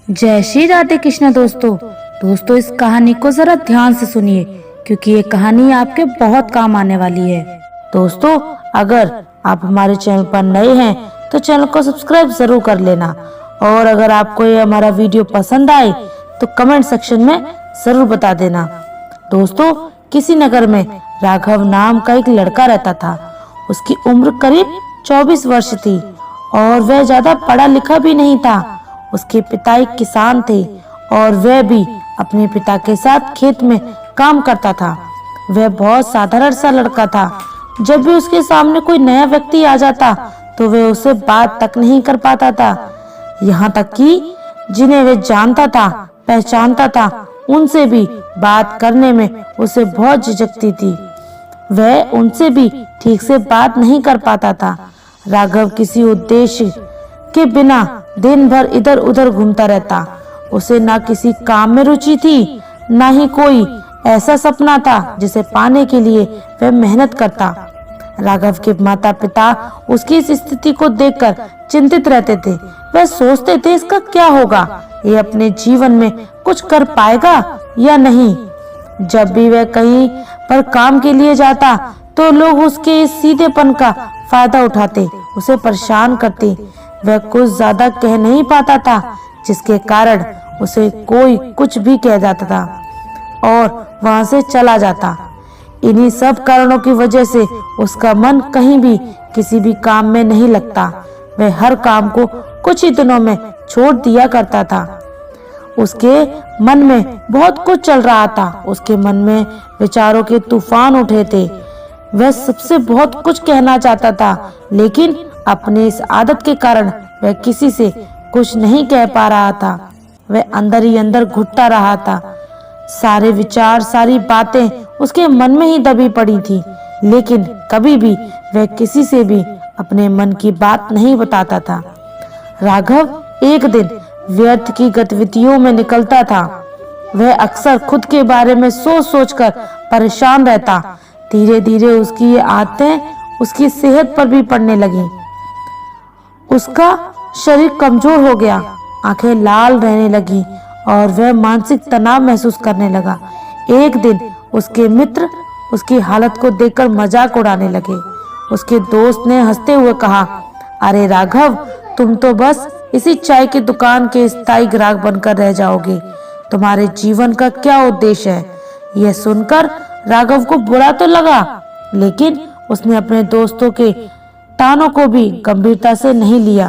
जय श्री राधे कृष्ण दोस्तों इस कहानी को जरा ध्यान से सुनिए क्योंकि ये कहानी आपके बहुत काम आने वाली है। दोस्तों, अगर आप हमारे चैनल पर नए हैं तो चैनल को सब्सक्राइब जरूर कर लेना, और अगर आपको ये हमारा वीडियो पसंद आए तो कमेंट सेक्शन में जरूर बता देना। दोस्तों, किसी नगर में राघव नाम का एक लड़का रहता था। उसकी उम्र करीब 24 वर्ष थी और वह ज्यादा पढ़ा लिखा भी नहीं था। उसके पिता एक किसान थे और वह भी अपने पिता के साथ खेत में काम करता था। वह बहुत साधारण सा लड़का था। जब भी उसके सामने कोई नया व्यक्ति आ जाता तो वह उसे बात तक नहीं कर पाता था। यहाँ तक कि जिन्हें वह जानता था, पहचानता था, उनसे भी बात करने में उसे बहुत झिझकती थी। वह उनसे भी ठीक से बात नहीं कर पाता था। राघव किसी उद्देश्य के बिना दिन भर इधर उधर घूमता रहता। उसे ना किसी काम में रुचि थी, ना ही कोई ऐसा सपना था जिसे पाने के लिए वह मेहनत करता। राघव के माता पिता उसकी इस स्थिति को देखकर चिंतित रहते थे। वह सोचते थे इसका क्या होगा, ये अपने जीवन में कुछ कर पाएगा या नहीं। जब भी वह कहीं पर काम के लिए जाता तो लोग उसके इस सीधेपन का फायदा उठाते, उसे परेशान करते। वह कुछ ज्यादा कह नहीं पाता था, जिसके कारण उसे कोई कुछ भी कह जाता था और वहां से चला जाता। इन्हीं सब कारणों की वजह से उसका मन कहीं भी किसी भी काम में नहीं लगता। वह हर काम को कुछ ही दिनों में छोड़ दिया करता था। उसके मन में बहुत कुछ चल रहा था। उसके मन में विचारों के तूफान उठे थे। वह सबसे बहुत कुछ कहना चाहता था, लेकिन अपने इस आदत के कारण वह किसी से कुछ नहीं कह पा रहा था। वह अंदर ही अंदर घुटता रहा था। सारे विचार, सारी बातें उसके मन में ही दबी पड़ी थी, लेकिन कभी भी वह किसी से भी अपने मन की बात नहीं बताता था। राघव एक दिन व्यर्थ की गतिविधियों में निकलता था। वह अक्सर खुद के बारे में सोच सोचकर परेशान रहता। धीरे धीरे उसकी ये आदतें उसकी सेहत पर भी पड़ने लगी। उसका शरीर कमजोर हो गया, आंखें लाल रहने लगी और वह मानसिक तनाव महसूस करने लगा। एक दिन उसके मित्र उसकी हालत को देखकर मजाक उड़ाने लगे। उसके दोस्त ने हंसते हुए कहा, अरे राघव, तुम तो बस इसी चाय की दुकान के स्थायी ग्राहक बनकर रह जाओगे। तुम्हारे जीवन का क्या उद्देश्य है? यह सुनकर राघव को बुरा तो लगा, लेकिन उसने अपने दोस्तों के तानों को भी गंभीरता से नहीं लिया।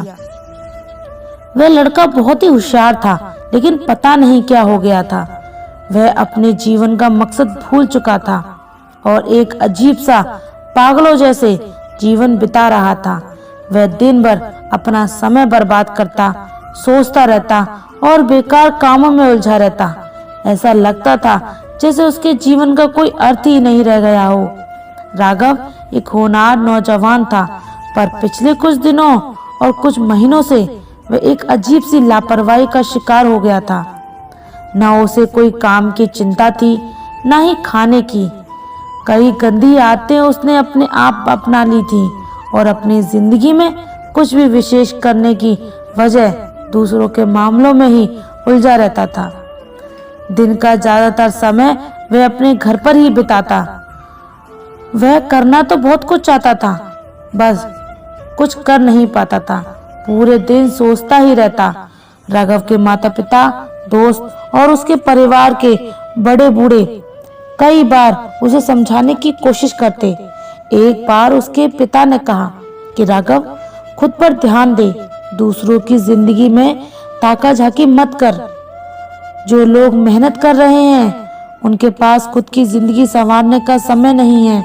वह लड़का बहुत ही होशियार था, लेकिन पता नहीं क्या हो गया था। वह अपने जीवन का मकसद भूल चुका था और एक अजीब सा पागलों जैसे जीवन बिता रहा था। वह दिन भर अपना समय बर्बाद करता, सोचता रहता और बेकार कामों में उलझा रहता। ऐसा लगता था जैसे उसके जीवन का कोई अर्थ ही नहीं रह गया हो। राघव एक होनहार नौजवान था, पर पिछले कुछ दिनों और कुछ महीनों से वह एक अजीब सी लापरवाही का शिकार हो गया था। न उसे कोई काम की चिंता थी, न ही खाने की। कई गंदी आदतें उसने अपने आप अपना ली थी और अपनी जिंदगी में कुछ भी विशेष करने की वजह दूसरों के मामलों में ही उलझा रहता था। दिन का ज्यादातर समय वह अपने घर पर ही बिताता। वह करना तो बहुत कुछ चाहता था, बस कुछ कर नहीं पाता था। पूरे दिन सोचता ही रहता। राघव के माता पिता, दोस्त और उसके परिवार के बड़े बूढ़े कई बार उसे समझाने की कोशिश करते। एक बार उसके पिता ने कहा कि राघव, खुद पर ध्यान दे, दूसरों की जिंदगी में ताका झाकी मत कर। जो लोग मेहनत कर रहे हैं उनके पास खुद की जिंदगी संवारने का समय नहीं है।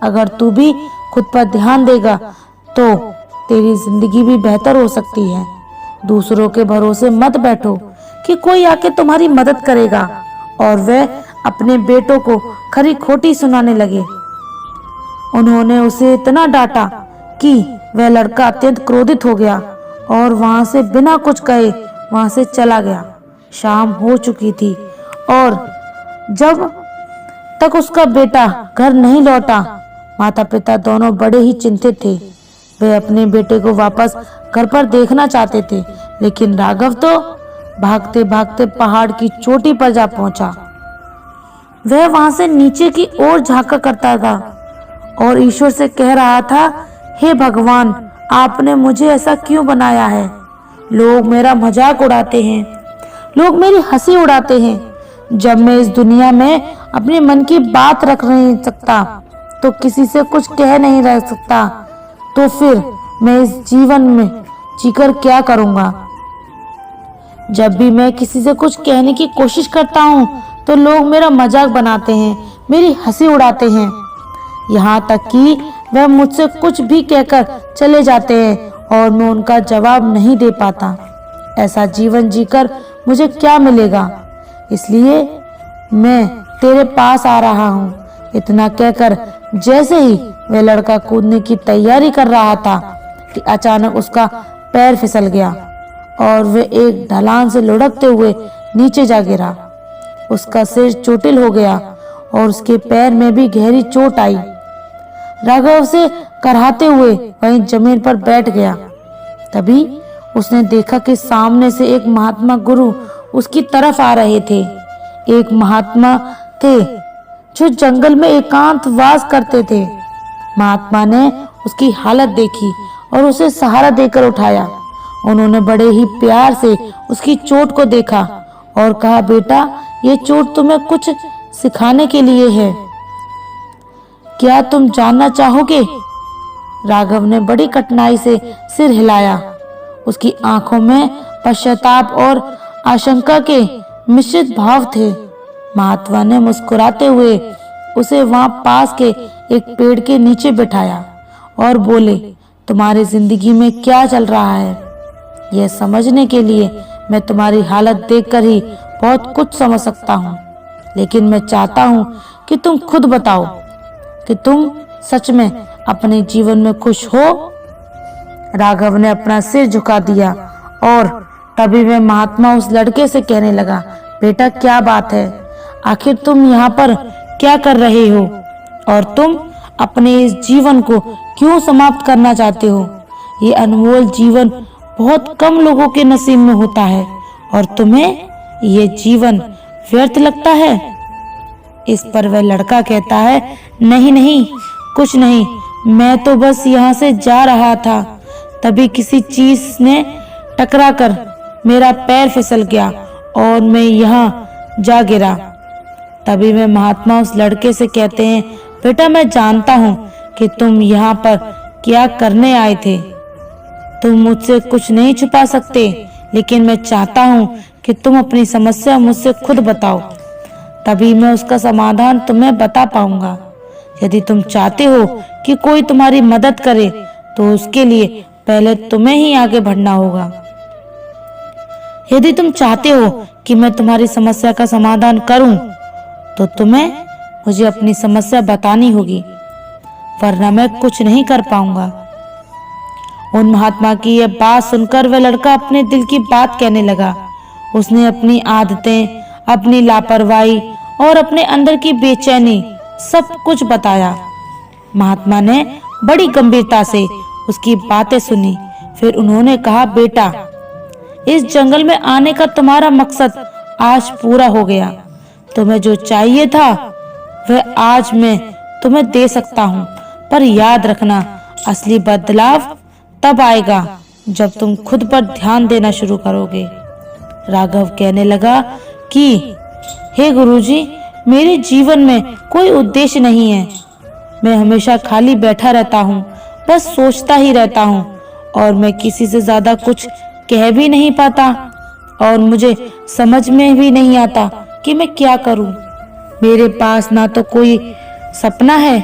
अगर तू भी खुद पर ध्यान देगा तो तेरी जिंदगी भी बेहतर हो सकती है। दूसरों के भरोसे मत बैठो कि कोई आके तुम्हारी मदद करेगा। और वह अपने बेटों को खरी खोटी सुनाने लगे। उन्होंने उसे इतना डांटा कि वह लड़का अत्यंत क्रोधित हो गया और वहां से बिना कुछ कहे वहां से चला गया। शाम हो चुकी थी और जब तक उसका बेटा घर नहीं लौटा, माता पिता दोनों बड़े ही चिंतित थे। वे अपने बेटे को वापस घर पर देखना चाहते थे, लेकिन राघव तो भागते भागते पहाड़ की चोटी पर जा पहुंचा। वह वहां से नीचे की ओर झांका करता था और ईश्वर से कह रहा था, हे भगवान, आपने मुझे ऐसा क्यों बनाया है? लोग मेरा मजाक उड़ाते हैं, लोग मेरी हंसी उड़ाते हैं। जब मैं इस दुनिया में अपने मन की बात रख नहीं सकता, तो किसी से कुछ कह नहीं रह सकता, तो फिर मैं इस जीवन में जीकर क्या करूंगा? जब भी मैं किसी से कुछ कहने की कोशिश करता हूँ तो लोग मेरा मजाक बनाते हैं, मेरी हंसी उड़ाते हैं। यहाँ तक कि वह मुझसे कुछ भी कहकर चले जाते हैं और मैं उनका जवाब नहीं दे पाता। ऐसा जीवन जीकर मुझे क्या मिलेगा? इसलिए मैं तेरे पास आ रहा हूँ। इतना कहकर जैसे ही वह लड़का कूदने की तैयारी कर रहा था कि अचानक उसका पैर फिसल गया और वह एक ढलान से लुढ़कते हुए नीचे जा गिरा। उसका सिर चोटिल हो गया और उसके पैर में भी गहरी चोट आई। राघव उसे कराहते हुए वहीं जमीन पर बैठ गया। तभी उसने देखा कि सामने से एक महात्मा गुरु उसकी तरफ आ रहे थे। एक महात्मा थे जो जंगल में एकांत वास करते थे। महात्मा ने उसकी हालत देखी और उसे सहारा देकर उठाया। उन्होंने बड़े ही प्यार से उसकी चोट को देखा और कहा, बेटा, ये चोट तुम्हें कुछ सिखाने के लिए है। क्या तुम जानना चाहोगे? राघव ने बड़ी कठिनाई से सिर हिलाया। उसकी आंखों में पश्चाताप और आशंका के मिश्रित भाव थे। महात्मा ने मुस्कुराते हुए उसे वहां पास के एक पेड़ के नीचे बिठाया और बोले, तुम्हारी जिंदगी में क्या चल रहा है? यह समझने के लिए मैं तुम्हारी हालत देखकर ही बहुत कुछ समझ सकता हूँ, लेकिन मैं चाहता हूँ कि तुम खुद बताओ कि तुम सच में अपने जीवन में खुश हो। राघव ने अपना सिर झुका दिया और तभी वह महात्मा उस लड़के से कहने लगा, बेटा, क्या बात है? आखिर तुम यहाँ पर क्या कर रहे हो और तुम अपने इस जीवन को क्यों समाप्त करना चाहते हो? ये अनमोल जीवन बहुत कम लोगों के नसीब में होता है और तुम्हें ये जीवन व्यर्थ लगता है। इस पर वह लड़का कहता है, नहीं नहीं, कुछ नहीं, मैं तो बस यहाँ से जा रहा था। तभी किसी चीज ने टकराकर मेरा पैर फिसल गया और मैं यहाँ जा गिरा। तभी वे महात्मा उस लड़के से कहते हैं, बेटा, मैं जानता हूँ कि तुम यहाँ पर क्या करने आए थे। तुम मुझसे कुछ नहीं छुपा सकते, लेकिन मैं चाहता हूँ कि तुम अपनी समस्या मुझसे खुद बताओ, तभी मैं उसका समाधान तुम्हें बता पाऊंगा। यदि तुम चाहते हो कि कोई तुम्हारी मदद करे, तो उसके लिए पहले तुम्हें ही आगे बढ़ना होगा। यदि तुम चाहते हो कि मैं तुम्हारी समस्या का समाधान करूं, तो तुम्हें मुझे अपनी समस्या बतानी होगी, वरना मैं कुछ नहीं कर पाऊंगा। उन महात्मा की यह बात सुनकर वह लड़का अपने दिल की बात कहने लगा। उसने अपनी आदतें, अपनी लापरवाही और अपने अंदर की बेचैनी सब कुछ बताया। महात्मा ने बड़ी गंभीरता से उसकी बातें सुनी। फिर उन्होंने कहा, बेटा, इस जंगल में आने का तुम्हारा मकसद आज पूरा हो गया। तुम्हें जो चाहिए था वह आज मैं तुम्हें दे सकता हूँ, पर याद रखना, असली बदलाव तब आएगा जब तुम खुद पर ध्यान देना शुरू करोगे। राघव कहने लगा कि हे गुरुजी, मेरे जीवन में कोई उद्देश्य नहीं है। मैं हमेशा खाली बैठा रहता हूँ, बस सोचता ही रहता हूँ और मैं किसी से ज्यादा कुछ कह भी नहीं पाता और मुझे समझ में भी नहीं आता कि मैं क्या करूं। मेरे पास ना तो कोई सपना है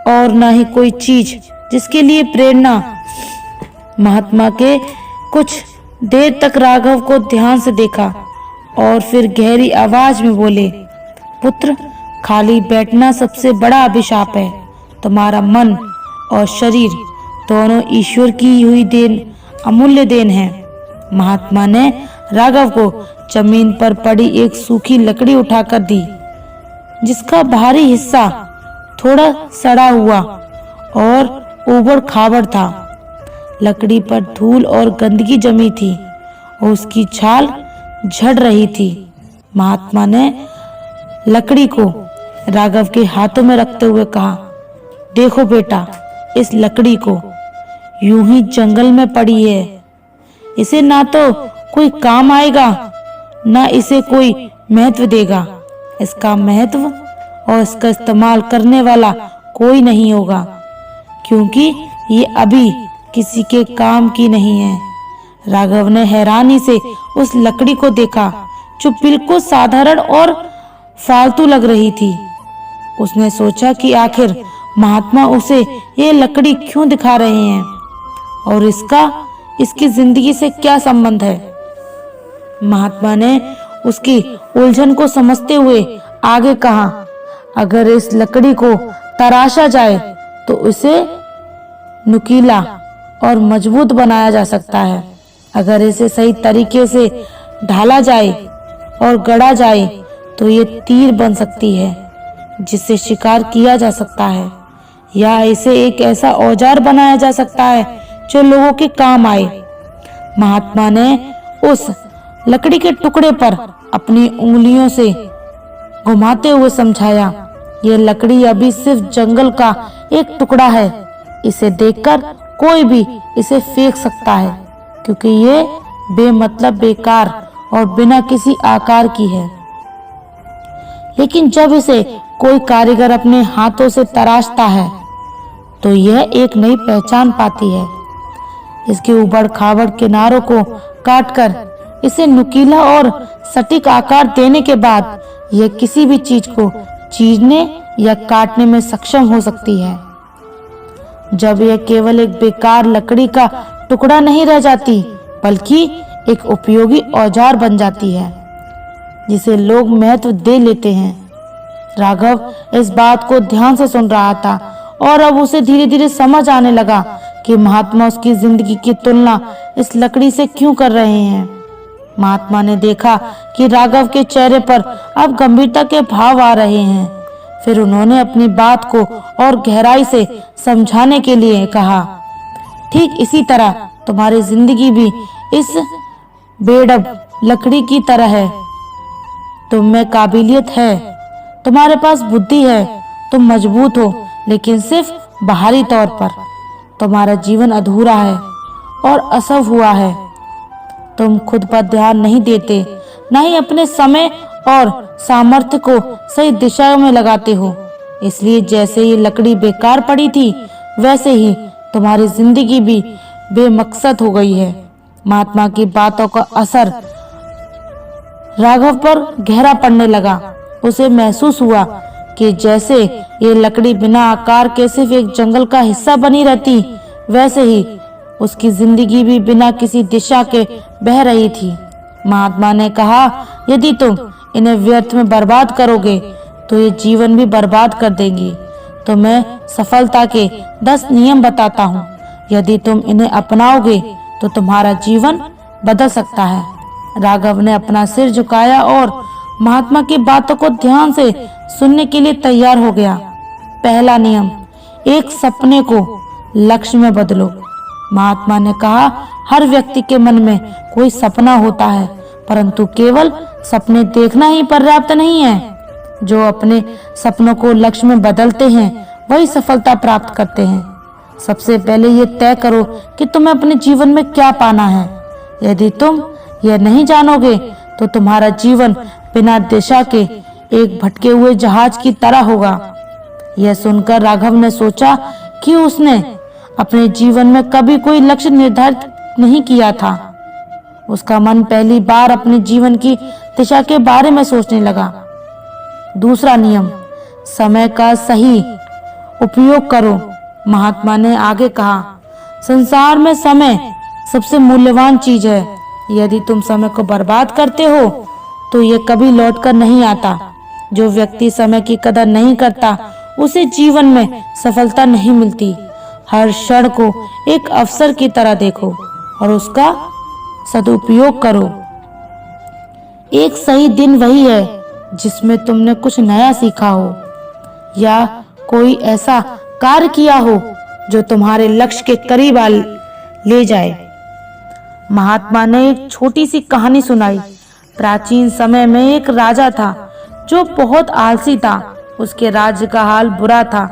और ना ही कोई चीज जिसके लिए प्रेरणा। महात्मा के कुछ देर तक राघव को ध्यान से देखा और फिर गहरी आवाज में बोले, पुत्र, खाली बैठना सबसे बड़ा अभिशाप है। तुम्हारा मन और शरीर दोनों ईश्वर की हुई देन, अमूल्य देन है। महात्मा ने राघव को जमीन पर पड़ी एक सूखी लकड़ी उठाकर दी, जिसका बाहरी हिस्सा थोड़ा सड़ा हुआ और ऊबड़ खाबड़ था। लकड़ी पर धूल और गंदगी जमी थी और उसकी छाल झड़ रही थी। महात्मा ने लकड़ी को राघव के हाथों में रखते हुए कहा, देखो बेटा, इस लकड़ी को यूं ही जंगल में पड़ी है। इसे ना तो कोई काम आएगा, ना इसे कोई महत्व देगा। इसका महत्व और इसका इस्तेमाल करने वाला कोई नहीं होगा, क्योंकि ये अभी किसी के काम की नहीं है। राघव ने हैरानी से उस लकड़ी को देखा, जो बिल्कुल साधारण और फालतू लग रही थी। उसने सोचा कि आखिर महात्मा उसे ये लकड़ी क्यों दिखा रहे हैं और इसकी जिंदगी से क्या संबंध है। महात्मा ने उसकी उलझन को समझते हुए आगे कहा, अगर इस लकड़ी को तराशा जाए तो इसे नुकीला और मजबूत बनाया जा सकता है। अगर इसे सही तरीके से ढाला जाए और गढ़ा जाए तो ये तीर बन सकती है जिससे शिकार किया जा सकता है, या इसे एक ऐसा औजार बनाया जा सकता है जो लोगों के काम आए। महात्मा ने उस लकड़ी के टुकड़े पर अपनी उंगलियों से घुमाते हुए समझाया, यह लकड़ी अभी सिर्फ जंगल का एक टुकड़ा है। इसे देखकर कोई भी इसे फेंक सकता है, क्योंकि ये बेमतलब, बेकार और बिना किसी आकार की है। लेकिन जब इसे कोई कारीगर अपने हाथों से तराशता है तो यह एक नई पहचान पाती है। इसके उबड़ खाबड़ किनारों को काटकर इसे नुकीला और सटीक आकार देने के बाद यह किसी भी चीज को चीरने या काटने में सक्षम हो सकती है। जब यह केवल एक बेकार लकड़ी का टुकड़ा नहीं रह जाती, बल्कि एक उपयोगी औजार बन जाती है जिसे लोग महत्व दे लेते हैं। राघव इस बात को ध्यान से सुन रहा था और अब उसे धीरे धीरे समझ आने लगा कि महात्मा उसकी जिंदगी की तुलना इस लकड़ी से क्यों कर रहे हैं। महात्मा ने देखा कि राघव के चेहरे पर अब गंभीरता के भाव आ रहे हैं। फिर उन्होंने अपनी बात को और गहराई से समझाने के लिए कहा, ठीक इसी तरह तुम्हारी जिंदगी भी इस बेढब लकड़ी की तरह है। तुम में काबिलियत है, तुम्हारे पास बुद्धि है, तुम मजबूत हो, लेकिन सिर्फ बाहरी तौर पर। तुम्हारा जीवन अधूरा है और असफ हुआ है। तुम खुद पर ध्यान नहीं देते, न ही अपने समय और सामर्थ्य को सही दिशा में लगाते हो। इसलिए जैसे ये लकड़ी बेकार पड़ी थी, वैसे ही तुम्हारी जिंदगी भी बेमकसद हो गई है। महात्मा की बातों का असर राघव पर गहरा पड़ने लगा। उसे महसूस हुआ कि जैसे ये लकड़ी बिना आकार के सिर्फ एक जंगल का हिस्सा बनी रहती, वैसे ही उसकी जिंदगी भी बिना किसी दिशा के बह रही थी। महात्मा ने कहा, यदि तुम इन्हें व्यर्थ में बर्बाद करोगे तो ये जीवन भी बर्बाद कर देंगी। तो मैं सफलता के 10 नियम बताता हूँ। यदि तुम इन्हें अपनाओगे तो तुम्हारा जीवन बदल सकता है। राघव ने अपना सिर झुकाया और महात्मा की बातों को ध्यान से सुनने के लिए तैयार हो गया। पहला नियम, एक सपने को लक्ष्य में बदलो। महात्मा ने कहा, हर व्यक्ति के मन में कोई सपना होता है, परंतु केवल सपने देखना ही पर्याप्त नहीं है। जो अपने सपनों को लक्ष्य में बदलते हैं वही सफलता प्राप्त करते हैं। सबसे पहले ये तय करो कि तुम्हें अपने जीवन में क्या पाना है। यदि तुम यह नहीं जानोगे तो तुम्हारा जीवन बिना दिशा के एक भटके हुए जहाज की तरह होगा। यह सुनकर राघव ने सोचा कि उसने अपने जीवन में कभी कोई लक्ष्य निर्धारित नहीं किया था। उसका मन पहली बार अपने जीवन की दिशा के बारे में सोचने लगा। दूसरा नियम, समय का सही उपयोग करो। महात्मा ने आगे कहा, संसार में समय सबसे मूल्यवान चीज है। यदि तुम समय को बर्बाद करते हो तो ये कभी लौट कर नहीं आता। जो व्यक्ति समय की कदर नहीं करता उसे जीवन में सफलता नहीं मिलती। हर क्षण को एक अवसर की तरह देखो और उसका सदुपयोग करो। एक सही दिन वही है जिसमें तुमने कुछ नया सीखा हो या कोई ऐसा कार्य किया हो जो तुम्हारे लक्ष्य के करीब ले जाए। महात्मा ने एक छोटी सी कहानी सुनाई। प्राचीन समय में एक राजा था जो बहुत आलसी था। उसके राज्य का हाल बुरा था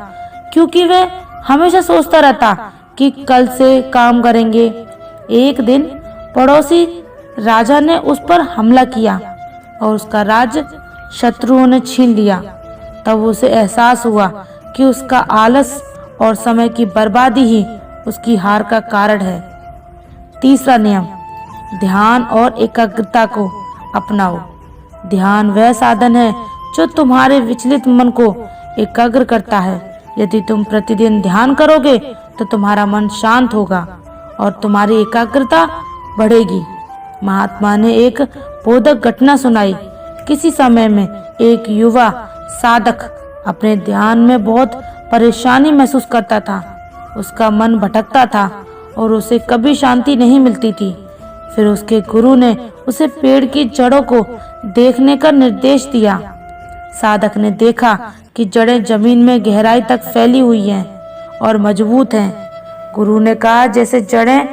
क्योंकि वह हमेशा सोचता रहता कि कल से काम करेंगे। एक दिन पड़ोसी राजा ने उस पर हमला किया और उसका राज्य शत्रुओं ने छीन लिया। तब उसे एहसास हुआ कि उसका आलस और समय की बर्बादी ही उसकी हार का कारण है। तीसरा नियम, ध्यान और एकाग्रता को अपनाओ। ध्यान वह साधन है जो तुम्हारे विचलित मन को एकाग्र करता है। यदि तुम प्रतिदिन ध्यान करोगे तो तुम्हारा मन शांत होगा और तुम्हारी एकाग्रता बढ़ेगी। महात्मा ने एक बोधक घटना सुनाई। किसी समय में एक युवा साधक अपने ध्यान में बहुत परेशानी महसूस करता था। उसका मन भटकता था और उसे कभी शांति नहीं मिलती थी। फिर उसके गुरु ने उसे पेड़ की जड़ों को देखने का निर्देश दिया। साधक ने देखा कि जड़ें जमीन में गहराई तक फैली हुई हैं और मजबूत हैं। गुरु ने कहा, जैसे जड़ें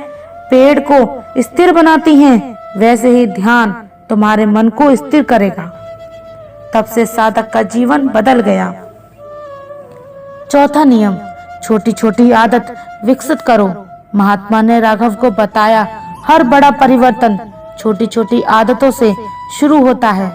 पेड़ को स्थिर बनाती हैं, वैसे ही ध्यान तुम्हारे मन को स्थिर करेगा। तब से साधक का जीवन बदल गया। चौथा नियम, छोटी छोटी आदत विकसित करो। महात्मा ने राघव को बताया, हर बड़ा परिवर्तन छोटी छोटी आदतों से शुरू होता है।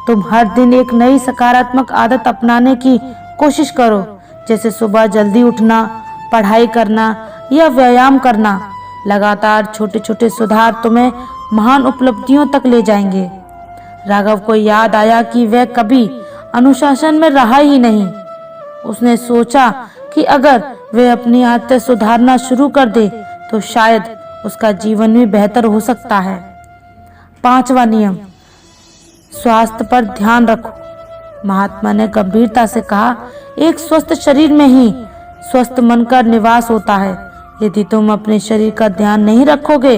तुम हर दिन एक नई सकारात्मक आदत अपनाने की कोशिश करो, जैसे सुबह जल्दी उठना, पढ़ाई करना या व्यायाम करना। लगातार छोटे छोटे सुधार तुम्हें महान उपलब्धियों तक ले जाएंगे। राघव को याद आया कि वह कभी अनुशासन में रहा ही नहीं। उसने सोचा कि अगर वह अपनी आदतें सुधारना शुरू कर दे तो शायद उसका जीवन भी बेहतर हो सकता है। पांचवा नियम, स्वास्थ्य पर ध्यान रखो। महात्मा ने गंभीरता से कहा, एक स्वस्थ शरीर में ही स्वस्थ मन का निवास होता है। यदि तुम अपने शरीर का ध्यान नहीं रखोगे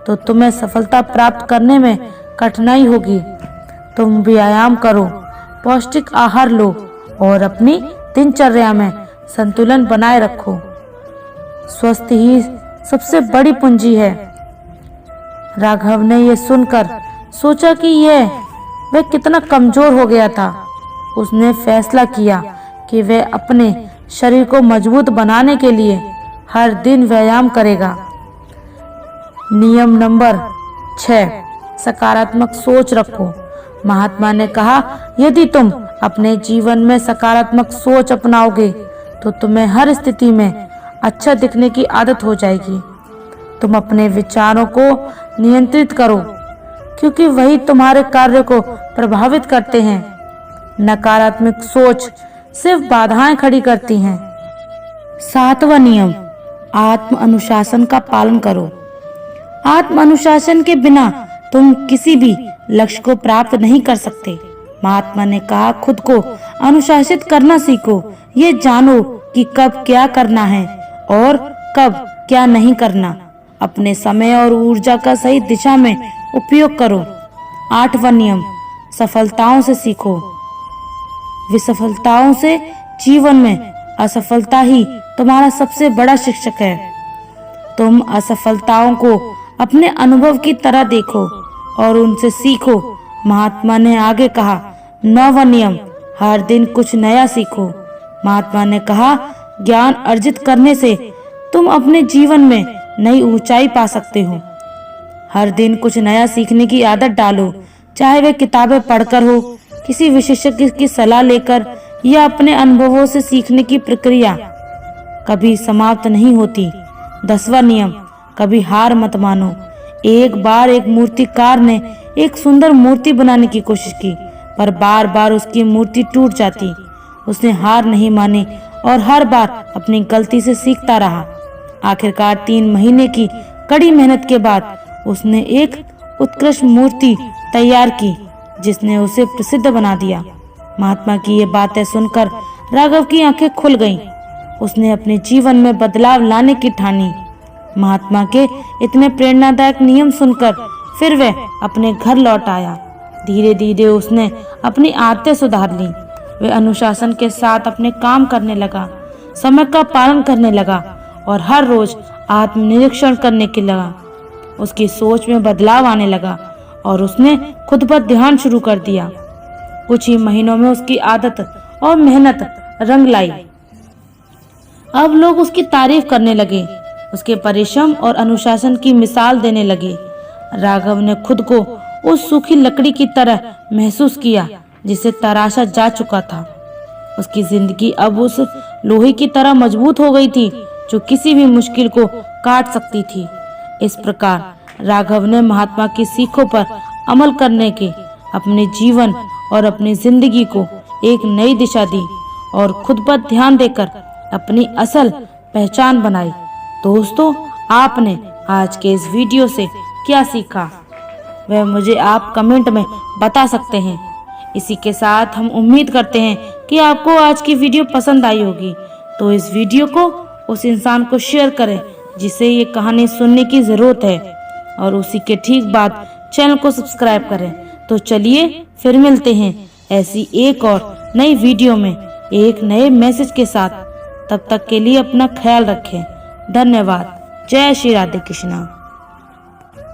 तो तुम्हें सफलता प्राप्त करने में कठिनाई होगी। तुम व्यायाम करो, पौष्टिक आहार लो और अपनी दिनचर्या में संतुलन बनाए रखो। स्वस्थ ही सबसे बड़ी पूंजी है। राघव ने यह सुनकर सोचा कि वह कितना कमजोर हो गया था। उसने फैसला किया कि वह अपने शरीर को मजबूत बनाने के लिए हर दिन व्यायाम करेगा। नियम नंबर 6, सकारात्मक सोच रखो। महात्मा ने कहा, यदि तुम अपने जीवन में सकारात्मक सोच अपनाओगे तो तुम्हें हर स्थिति में अच्छा दिखने की आदत हो जाएगी। तुम अपने विचारों को नियंत्रित करो क्योंकि वही तुम्हारे कार्य को प्रभावित करते हैं। नकारात्मक सोच सिर्फ बाधाएं खड़ी करती हैं। सातवां नियम, आत्म अनुशासन का पालन करो। आत्म अनुशासन के बिना तुम किसी भी लक्ष्य को प्राप्त नहीं कर सकते। महात्मा ने कहा, खुद को अनुशासित करना सीखो। ये जानो कि कब क्या करना है और कब क्या नहीं करना। अपने समय और ऊर्जा का सही दिशा में उपयोग करो। 8वां नियम, सफलताओं से सीखो। विसफलताओं से जीवन में असफलता ही तुम्हारा सबसे बड़ा शिक्षक है। तुम असफलताओं को अपने अनुभव की तरह देखो और उनसे सीखो। महात्मा ने आगे कहा, 9वां नियम, हर दिन कुछ नया सीखो। महात्मा ने कहा, ज्ञान अर्जित करने से तुम अपने जीवन में नई ऊंचाई पा सकते हो। हर दिन कुछ नया सीखने की आदत डालो, चाहे वे किताबें पढ़कर हो, किसी विशेषज्ञ की सलाह लेकर या अपने अनुभवों से सीखने की प्रक्रिया कभी समाप्त नहीं होती। 10वां नियम, कभी हार मत मानो। एक बार एक मूर्तिकार ने एक सुंदर मूर्ति बनाने की कोशिश की, पर बार बार उसकी मूर्ति टूट जाती। उसने हार नहीं मानी और हर बार अपनी गलती से सीखता रहा। आखिरकार 3 महीने की कड़ी मेहनत के बाद उसने एक उत्कृष्ट मूर्ति तैयार की जिसने उसे प्रसिद्ध बना दिया। महात्मा की ये बातें सुनकर राघव की आंखें खुल गईं। उसने अपने जीवन में बदलाव लाने की ठानी। महात्मा के इतने प्रेरणादायक नियम सुनकर फिर वह अपने घर लौट आया। धीरे धीरे उसने अपनी आदतें सुधार ली। वह अनुशासन के साथ अपने काम करने लगा, समय का पालन करने लगा और हर रोज आत्मनिरीक्षण करने के लगा। उसकी सोच में बदलाव आने लगा और उसने खुद पर ध्यान शुरू कर दिया। कुछ ही महीनों में उसकी आदत और मेहनत रंग लाई। अब लोग उसकी तारीफ करने लगे, उसके परिश्रम और अनुशासन की मिसाल देने लगे। राघव ने खुद को उस सूखी लकड़ी की तरह महसूस किया जिसे तराशा जा चुका था। उसकी जिंदगी अब उस लोहे की तरह मजबूत हो गई थी जो किसी भी मुश्किल को काट सकती थी। इस प्रकार राघव ने महात्मा की सीखों पर अमल करने के अपने जीवन और अपनी जिंदगी को एक नई दिशा दी और खुद पर ध्यान देकर अपनी असल पहचान बनाई। दोस्तों, आपने आज के इस वीडियो से क्या सीखा वह मुझे आप कमेंट में बता सकते हैं। इसी के साथ हम उम्मीद करते हैं कि आपको आज की वीडियो पसंद आई होगी, तो इस वीडियो को उस इंसान को शेयर करें जिसे ये कहानी सुनने की जरूरत है, और उसी के ठीक बाद चैनल को सब्सक्राइब करें। तो चलिए फिर मिलते हैं ऐसी एक और नई वीडियो में एक नए मैसेज के साथ। तब तक के लिए अपना ख्याल रखें। धन्यवाद। जय श्री राधे कृष्णा।